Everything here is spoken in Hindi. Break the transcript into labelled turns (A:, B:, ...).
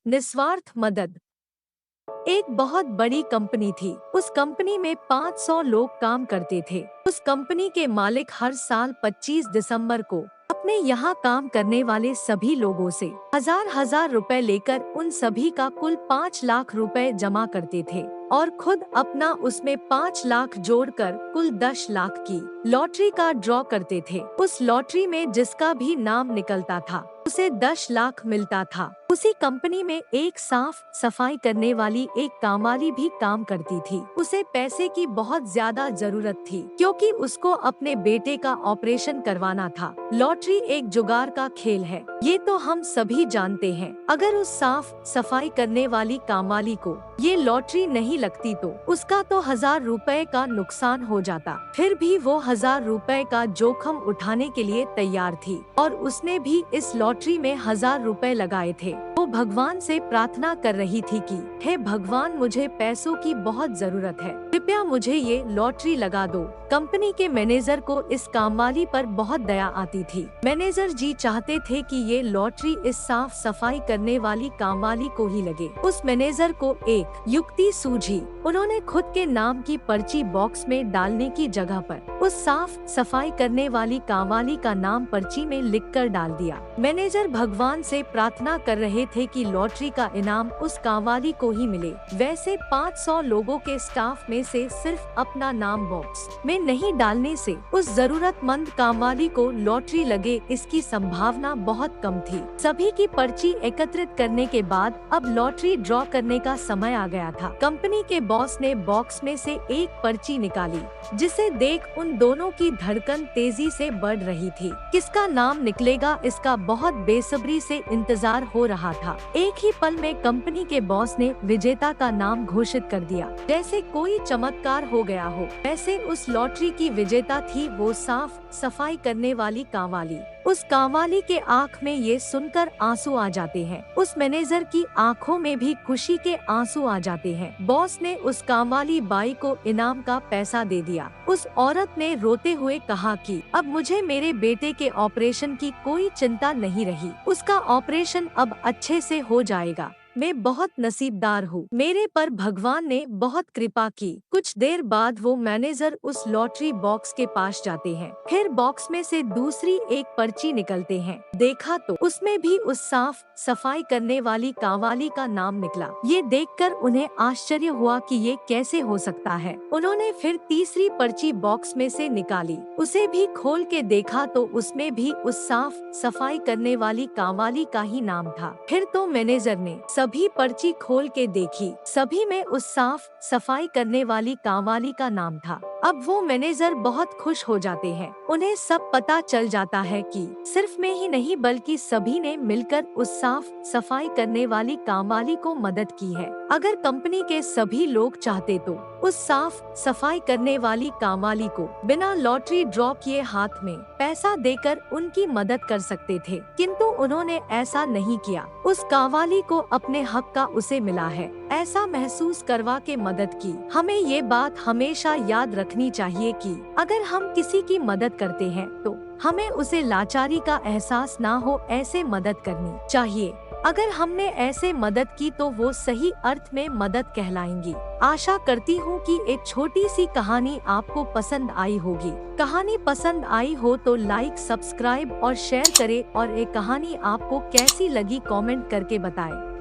A: निस्वार्थ मदद। एक बहुत बड़ी कंपनी थी। उस कंपनी में 500 लोग काम करते थे। उस कंपनी के मालिक हर साल 25 दिसंबर को अपने यहाँ काम करने वाले सभी लोगों से हजार हजार रुपए लेकर उन सभी का कुल 5 लाख रुपए जमा करते थे और खुद अपना उसमें 5 लाख जोड़कर कुल 10 लाख की लॉटरी का ड्रॉ करते थे। उस लॉटरी में जिसका भी नाम निकलता था उसे 10 लाख मिलता था। उसी कंपनी में एक साफ सफाई करने वाली एक कामवाली भी काम करती थी। उसे पैसे की बहुत ज्यादा जरूरत थी क्योंकि उसको अपने बेटे का ऑपरेशन करवाना था। लॉटरी एक जुगार का खेल है, ये तो हम सभी जानते हैं। अगर उस साफ सफाई करने वाली कामवाली को ये लॉटरी नहीं लगती तो उसका तो 1000 रुपए का नुकसान हो जाता। फिर भी वो 1000 रुपए का जोखम उठाने के लिए तैयार थी और उसने भी इस लॉटरी में 1000 रुपए लगाए थे। वो भगवान से प्रार्थना कर रही थी कि हे भगवान, मुझे पैसों की बहुत जरूरत है, कृपया मुझे ये लॉटरी लगा दो। कंपनी के मैनेजर को इस कामवाली पर बहुत दया आती थी। मैनेजर जी चाहते थे कि ये लॉटरी इस साफ सफाई करने वाली कामवाली को ही लगे। उस मैनेजर को एक युक्ति सूझी। उन्होंने खुद के नाम की पर्ची बॉक्स में डालने की जगह पर उस साफ सफाई करने वाली कामवाली का नाम पर्ची में लिखकर डाल दिया। मैनेजर भगवान से प्रार्थना कर रहे थे कि लॉटरी का इनाम उस कामवाली को ही मिले। वैसे 500 लोगों के स्टाफ में से सिर्फ अपना नाम बॉक्स में नहीं डालने से उस जरूरतमंद कामवाली को लॉटरी लगे इसकी संभावना बहुत कम थी। सभी की पर्ची एकत्रित करने के बाद अब लॉटरी ड्रॉ करने का समय आ गया था। कंपनी के बॉस ने बॉक्स में से एक पर्ची निकाली, जिसे देख उन दोनों की धड़कन तेजी से बढ़ रही थी। किसका नाम निकलेगा इसका बहुत बेसब्री से इंतजार हो रहा था। एक ही पल में कंपनी के बॉस ने विजेता का नाम घोषित कर दिया। जैसे कोई चमत्कार हो गया हो, वैसे उस लॉटरी की विजेता थी वो साफ सफाई करने वाली कामवाली। उस कामवाली के आँख में ये सुनकर आंसू आ जाते हैं। उस मैनेजर की आंखों में भी खुशी के आंसू आ जाते हैं। बॉस ने उस कामवाली बाई को इनाम का पैसा दे दिया। उस औरत ने रोते हुए कहा कि अब मुझे मेरे बेटे के ऑपरेशन की कोई चिंता नहीं रही। उसका ऑपरेशन अब अच्छे से हो जाएगा। मैं बहुत नसीबदार हूँ, मेरे पर भगवान ने बहुत कृपा की। कुछ देर बाद वो मैनेजर उस लॉटरी बॉक्स के पास जाते हैं। फिर बॉक्स में से दूसरी एक पर्ची निकलते हैं। देखा तो उसमें भी उस साफ सफाई करने वाली कामवाली का नाम निकला। ये देखकर उन्हें आश्चर्य हुआ कि ये कैसे हो सकता है। उन्होंने फिर तीसरी पर्ची बॉक्स में से निकाली, उसे भी खोल के देखा तो उसमें भी उस साफ सफाई करने वाली कामवाली का ही नाम था। फिर तो मैनेजर ने सभी पर्ची खोल के देखी, सभी में उस साफ सफाई करने वाली कामवाली का नाम था। अब वो मैनेजर बहुत खुश हो जाते हैं। उन्हें सब पता चल जाता है कि सिर्फ मैं ही नहीं बल्कि सभी ने मिलकर उस साफ सफाई करने वाली कामवाली को मदद की है। अगर कंपनी के सभी लोग चाहते तो उस साफ सफाई करने वाली कामवाली को बिना लॉटरी ड्रॉ किए हाथ में पैसा देकर उनकी मदद कर सकते थे, किंतु उन्होंने ऐसा नहीं किया। उस कामवाली को अपने हक का उसे मिला है, ऐसा महसूस करवा के मदद की। हमें ये बात हमेशा याद रखनी चाहिए कि अगर हम किसी की मदद करते हैं तो हमें उसे लाचारी का एहसास ना हो, ऐसे मदद करनी चाहिए। अगर हमने ऐसे मदद की तो वो सही अर्थ में मदद कहलाएंगी। आशा करती हूँ कि एक छोटी सी कहानी आपको पसंद आई होगी। कहानी पसंद आई हो तो लाइक, सब्सक्राइब और शेयर करें और ये कहानी आपको कैसी लगी कमेंट करके बताएं।